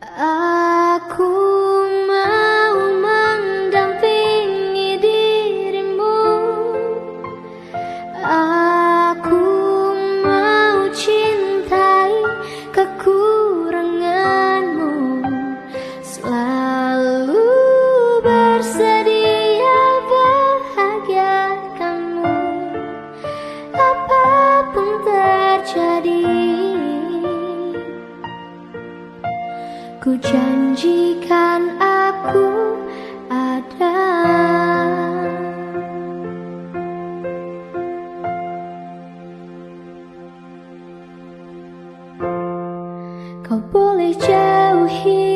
Aku mau mendampingi dirimu. Aku mau cintai kekuranganmu, selalu bersedia bahagiakanmu apapun terjadi. Ku janjikan aku ada. Kau boleh jauhi